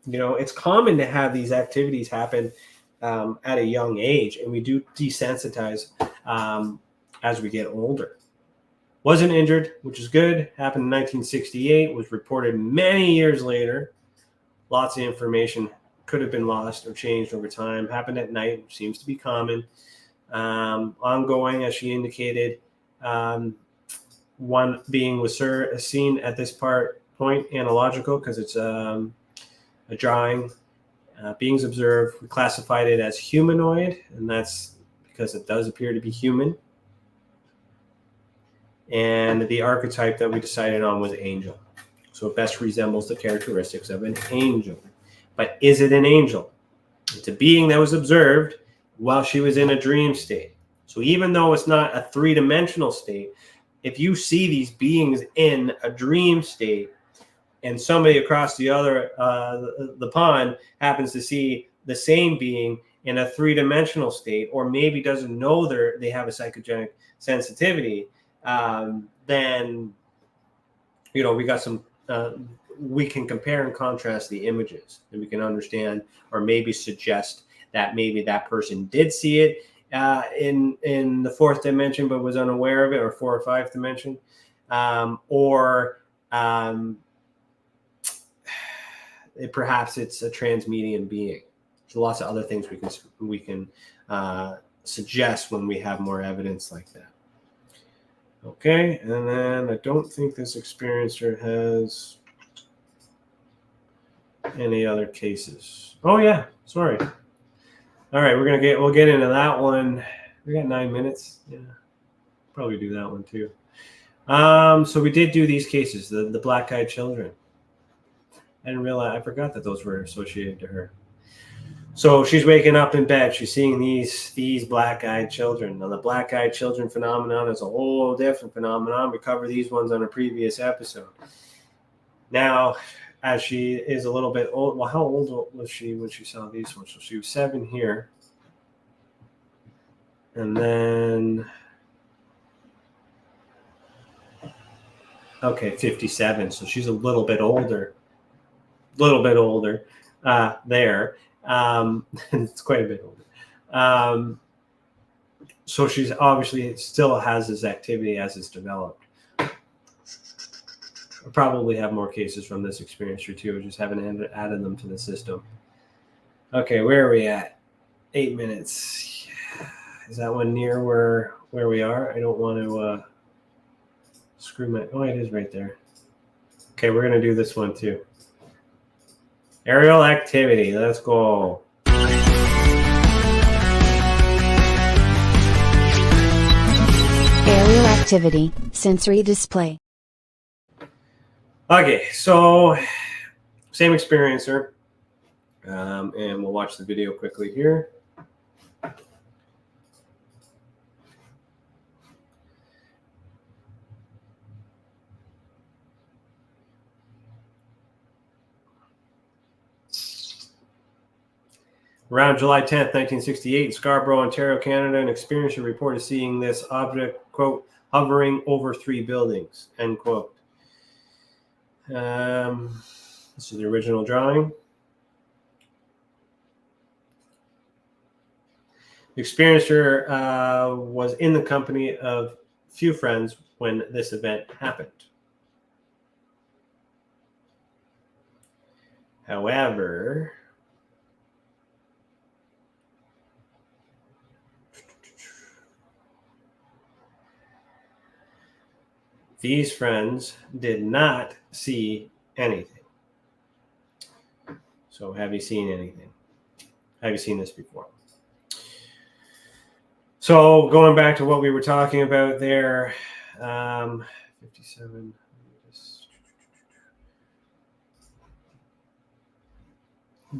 You know, it's common to have these activities happen at a young age, and we do desensitize as we get older. Wasn't injured, which is good. Happened in 1968, was reported many years later. Lots of information could have been lost or changed over time. Happened at night, which seems to be common. Ongoing, as she indicated, one being was seen at this point analogical because it's a drawing. Beings observed, we classified it as humanoid, and that's because it does appear to be human. And the archetype that we decided on was angel. So it best resembles the characteristics of an angel. But is it an angel? It's a being that was observed while she was in a dream state. So even though it's not a three-dimensional state, if you see these beings in a dream state and somebody across the other the pond happens to see the same being in a three-dimensional state, or maybe doesn't know they have a psychogenic sensitivity, then we got some we can compare and contrast the images, and we can understand or maybe suggest that maybe that person did see it in the fourth dimension but was unaware of it, or fourth or fifth dimension, or perhaps it's a transmedium being. There's lots of other things we can suggest when we have more evidence like that. Okay, and then I don't think this experiencer has any other cases. Oh yeah, sorry. All right, we'll get into that one. We got 9 minutes. Yeah, probably do that one too. So we did do these cases, the black-eyed children. I didn't realize, I forgot that those were associated to her. So she's waking up in bed. She's seeing these black-eyed children. Now, the black-eyed children phenomenon is a whole different phenomenon. We covered these ones on a previous episode. Now, as she is a little bit old, well, how old was she when she saw these ones? So she was 7 here. And then, okay, 57. So she's a little bit older. There. It's quite a bit older. So she's obviously still has this activity as it's developed. I'll probably have more cases from this experience or two. Just haven't added them to the system. Okay, where are we at? 8 minutes. Is that one near where we are? I don't want to screw my... Oh, it is right there. Okay, we're going to do this one too. Aerial activity. Let's go. Aerial activity, sensory display. Okay, so same experiencer. And we'll watch the video quickly here. Around July 10th, 1968, in Scarborough, Ontario, Canada, an experiencer reported seeing this object, quote, hovering over 3 buildings, end quote. This is the original drawing. The experiencer was in the company of few friends when this event happened. However, These friends did not see anything. So have you seen anything? Have you seen this before? So going back to what we were talking about there, 57.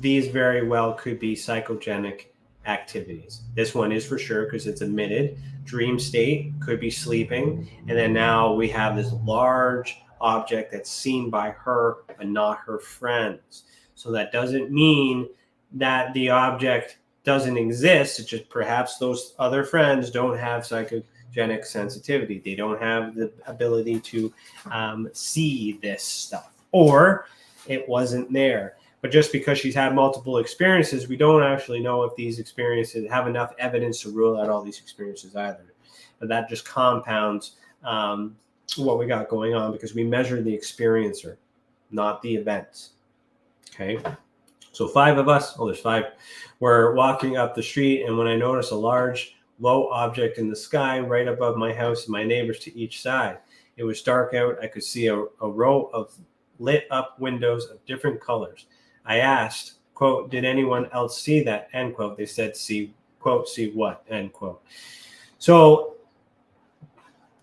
These very well could be psychogenic activities. This one is for sure because it's admitted. Dream state, could be sleeping. And then now we have this large object that's seen by her but not her friends. So that doesn't mean that the object doesn't exist. It's just perhaps those other friends don't have psychogenic sensitivity. They don't have the ability to see this stuff, or it wasn't there. But just because she's had multiple experiences, we don't actually know if these experiences have enough evidence to rule out all these experiences either. But that just compounds what we got going on, because we measure the experiencer, not the events. Okay. So 5 of us, there's 5, we're walking up the street, and when I notice a large, low object in the sky right above my house and my neighbors to each side, it was dark out. I could see a row of lit up windows of different colors. I asked, quote, did anyone else see that, end quote. They said, see, quote, see what, end quote. So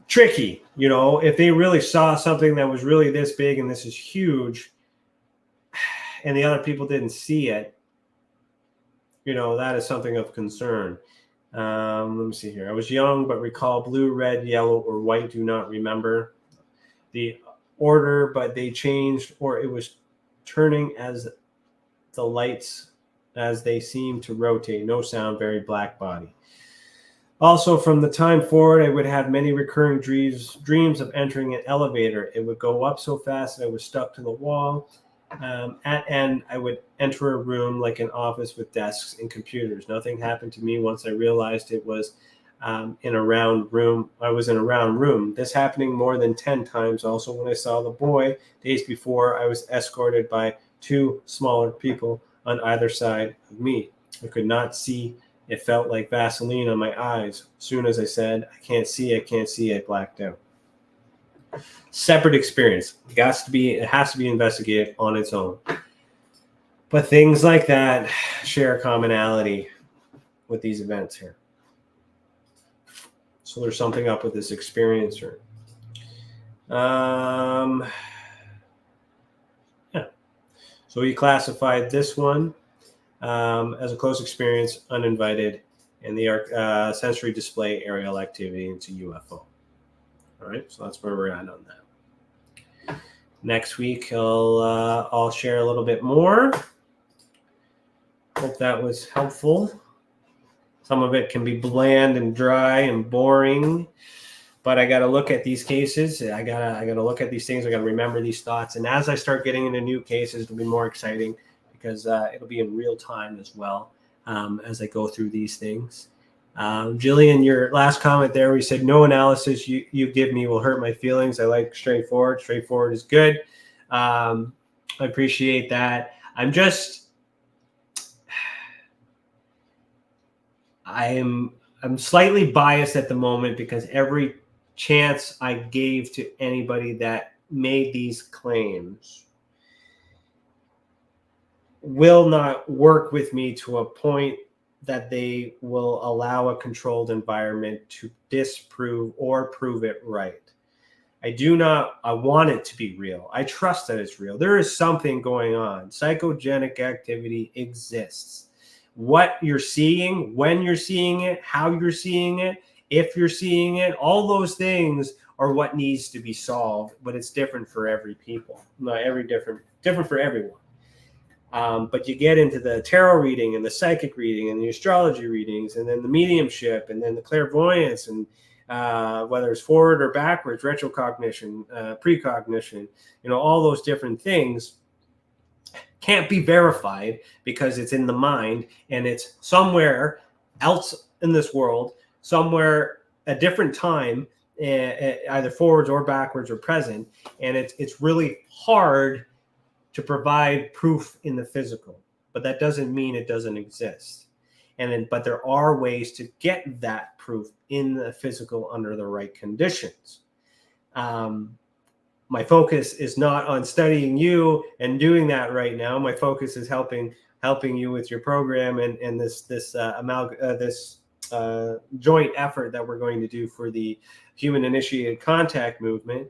tricky, if they really saw something that was really this big and this is huge, and the other people didn't see it, that is something of concern. Let me see here. I was young, but recall blue, red, yellow, or white. Do not remember the order, but they changed, or it was turning as the lights, as they seemed to rotate. No sound, very black body. Also, from the time forward, I would have many recurring dreams of entering an elevator. It would go up so fast that I was stuck to the wall. At end, I would enter a room like an office with desks and computers. Nothing happened to me once I realized it was in a round room. I was in a round room. This happening more than 10 times. Also, when I saw the boy days before, I was escorted by 2 smaller people on either side of me. I could not see. It felt like Vaseline on my eyes. As soon as I said, I can't see, I blacked out. Separate experience. It has to be investigated on its own. But things like that share a commonality with these events here. So there's something up with this experiencer. Yeah. So we classified this one as a close experience, uninvited, and the sensory display aerial activity into UFO. All right, so that's where we're at on that. Next week, I'll share a little bit more. Hope that was helpful. Some of it can be bland and dry and boring, but I got to look at these cases. I gotta look at these things. I got to remember these thoughts. And as I start getting into new cases, it'll be more exciting because it'll be in real time as well as I go through these things. Jillian, your last comment there, we said no analysis you give me will hurt my feelings. I like straightforward. Straightforward is good. I appreciate that. I'm slightly biased at the moment because every chance I gave to anybody that made these claims will not work with me to a point that they will allow a controlled environment to disprove or prove it right. I want it to be real. I trust that it's real. There is something going on. Psychogenic activity exists. What you're seeing, when you're seeing it, how you're seeing it, if you're seeing it, all those things are what needs to be solved, but it's different for every people. Not different for everyone. But you get into the tarot reading and the psychic reading and the astrology readings and then the mediumship and then the clairvoyance and whether it's forward or backwards, retrocognition, precognition, all those different things can't be verified because it's in the mind and it's somewhere else in this world, somewhere a different time, either forwards or backwards or present. And it's really hard to provide proof in the physical, but that doesn't mean it doesn't exist. But there are ways to get that proof in the physical under the right conditions. My focus is not on studying you and doing that right now. My focus is helping you with your program and this joint effort that we're going to do for the human initiated contact movement.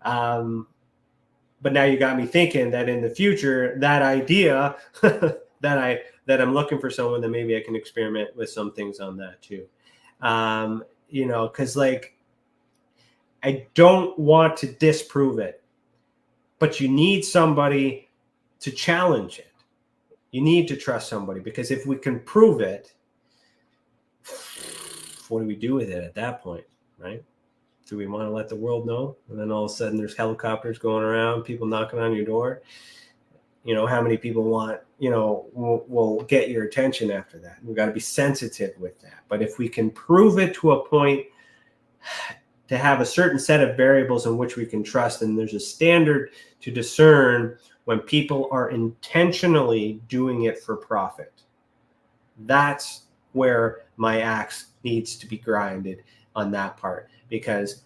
But now you got me thinking that in the future, that idea that I'm looking for someone, that maybe I can experiment with some things on that too. Because like, I don't want to disprove it, but you need somebody to challenge it. You need to trust somebody, because if we can prove it, what do we do with it at that point, right? Do we want to let the world know? And then all of a sudden there's helicopters going around, people knocking on your door. How many people will get your attention after that? We've got to be sensitive with that. But if we can prove it to a point, to have a certain set of variables in which we can trust, and there's a standard to discern when people are intentionally doing it for profit. That's where my axe needs to be grinded on that part. Because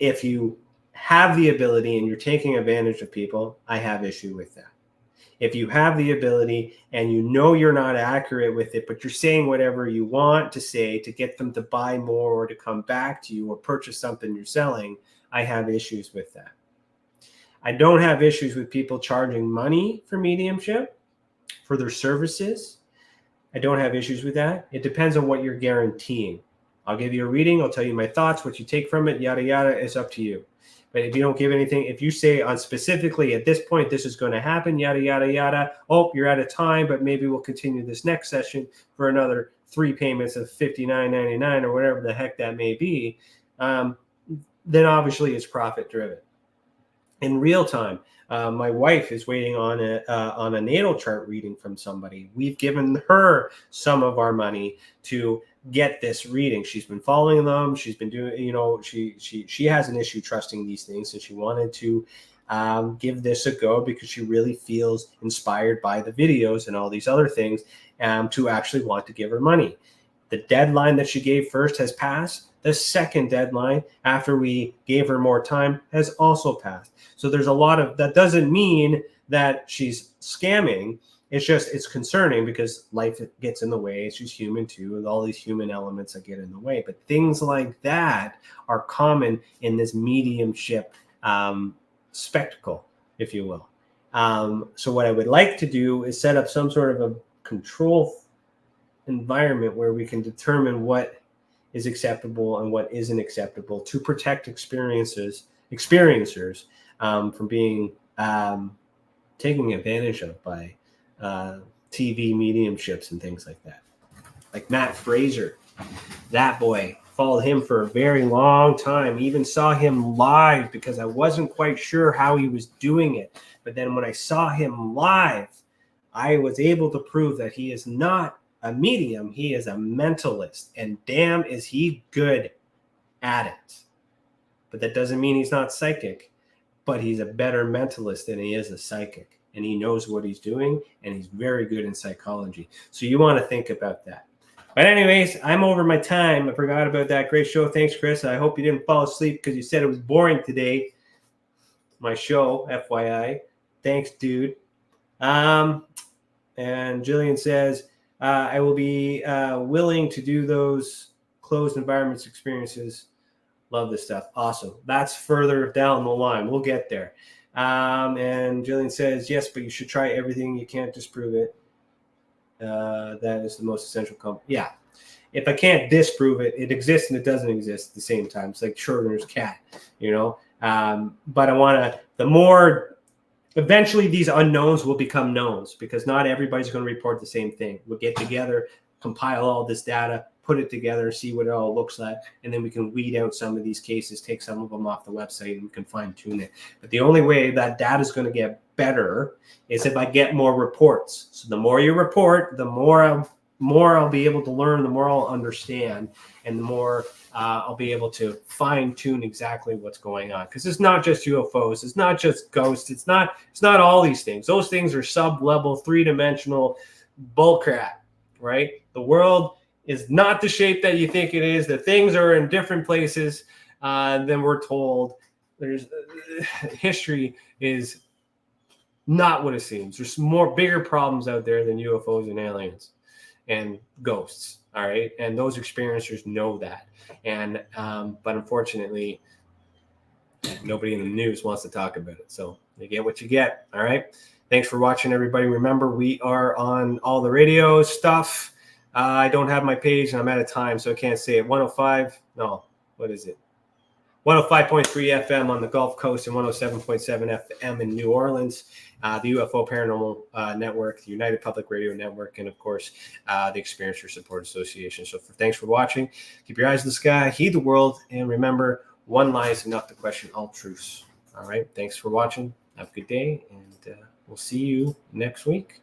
if you have the ability and you're taking advantage of people, I have issue with that. If you have the ability and you're not accurate with it, but you're saying whatever you want to say to get them to buy more or to come back to you or purchase something you're selling, I have issues with that. I don't have issues with people charging money for mediumship, for their services. I don't have issues with that. It depends on what you're guaranteeing. I'll give you a reading. I'll tell you my thoughts. What you take from it, yada, yada, is up to you. But if you don't give anything, if you say on specifically at this point, this is going to happen, yada, yada, yada. Oh, you're out of time, but maybe we'll continue this next session for another 3 payments of $59.99 or whatever the heck that may be. Then obviously it's profit driven. In real time, my wife is waiting on a natal chart reading from somebody. We've given her some of our money to get this reading. She's been following them. She's been doing, she has an issue trusting these things, and she wanted to give this a go because she really feels inspired by the videos and all these other things to actually want to give her money. The deadline that she gave first has passed. The second deadline, after we gave her more time, has also passed. So there's a lot of, that doesn't mean that she's scamming. It's concerning because life gets in the way. She's human too, with all these human elements that get in the way. But things like that are common in this mediumship spectacle, if you will. So what I would like to do is set up some sort of a control environment where we can determine what is acceptable and what isn't acceptable to protect experiencers from being taken advantage of by TV mediumships and things like that. Like Matt Fraser, that boy, followed him for a very long time, even saw him live because I wasn't quite sure how he was doing it. But then when I saw him live, I was able to prove that he is not a medium, he is a mentalist, and damn is he good at it. But that doesn't mean he's not psychic, but he's a better mentalist than he is a psychic, and he knows what he's doing, and he's very good in psychology. So you want to think about that. But anyways, I'm over my time. I forgot about that. Great show. Thanks, Chris. I hope you didn't fall asleep because you said it was boring today. My show, FYI. Thanks, dude. And Jillian says, I will be willing to do those closed environments experiences. Love this stuff. Awesome. That's further down the line. We'll get there. And Jillian says, yes, but you should try everything. You can't disprove it. That is the most essential component. Yeah. If I can't disprove it, it exists and it doesn't exist at the same time. It's like Schrodinger's cat, But I want to, eventually these unknowns will become knowns because not everybody's going to report the same thing. We'll get together, compile all this data, put it together, see what it all looks like, and then we can weed out some of these cases, take some of them off the website, and we can fine tune it. But the only way that data is going to get better is if I get more reports. So the more you report, the more I'll be able to learn, the more I'll understand, and the more I'll be able to fine tune exactly what's going on. Because it's not just UFOs, it's not just ghosts, it's not all these things. Those things are sub-level, three-dimensional bullcrap, right? The world is not the shape that you think it is. The things are in different places than we're told. there's history is not what it seems. There's more bigger problems out there than UFOs and aliens and ghosts. All right. And those experiencers know that. And, but unfortunately, nobody in the news wants to talk about it. So you get what you get. All right. Thanks for watching, everybody. Remember, we are on all the radio stuff. I don't have my page and I'm out of time, so I can't say it. 105. No, what is it? 105.3 FM on the Gulf Coast and 107.7 FM in New Orleans. The UFO Paranormal Network, the United Public Radio Network, and of course, the Experiencer Support Association. So thanks for watching. Keep your eyes in the sky, heed the world, and remember, one lie is enough to question all truths. All right. Thanks for watching. Have a good day, and we'll see you next week.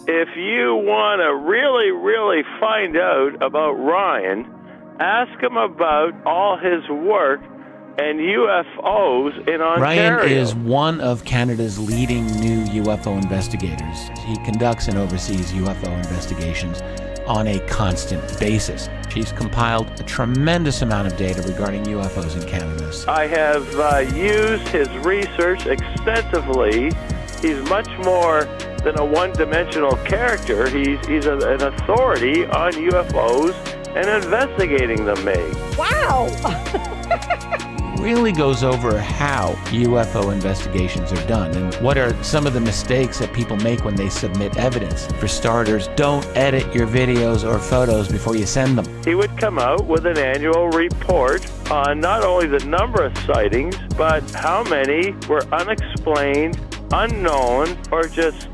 If you want to really, really find out about Ryan, ask him about all his work and UFOs in Ontario. Ryan is one of Canada's leading new UFO investigators. He conducts and oversees UFO investigations on a constant basis. He's compiled a tremendous amount of data regarding UFOs in Canada. I have used his research extensively. He's much more than a one-dimensional character. He's an authority on UFOs and investigating them, Meg. Wow! Really goes over how UFO investigations are done and what are some of the mistakes that people make when they submit evidence. For starters, don't edit your videos or photos before you send them. He would come out with an annual report on not only the number of sightings, but how many were unexplained, unknown, or just,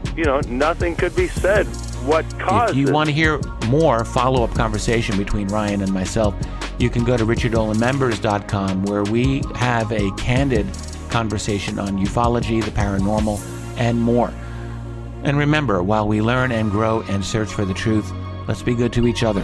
nothing could be said. What caused it? If you want to hear more follow-up conversation between Ryan and myself, you can go to richardolanmembers.com, where we have a candid conversation on ufology, the paranormal, and more. And remember, while we learn and grow and search for the truth, let's be good to each other.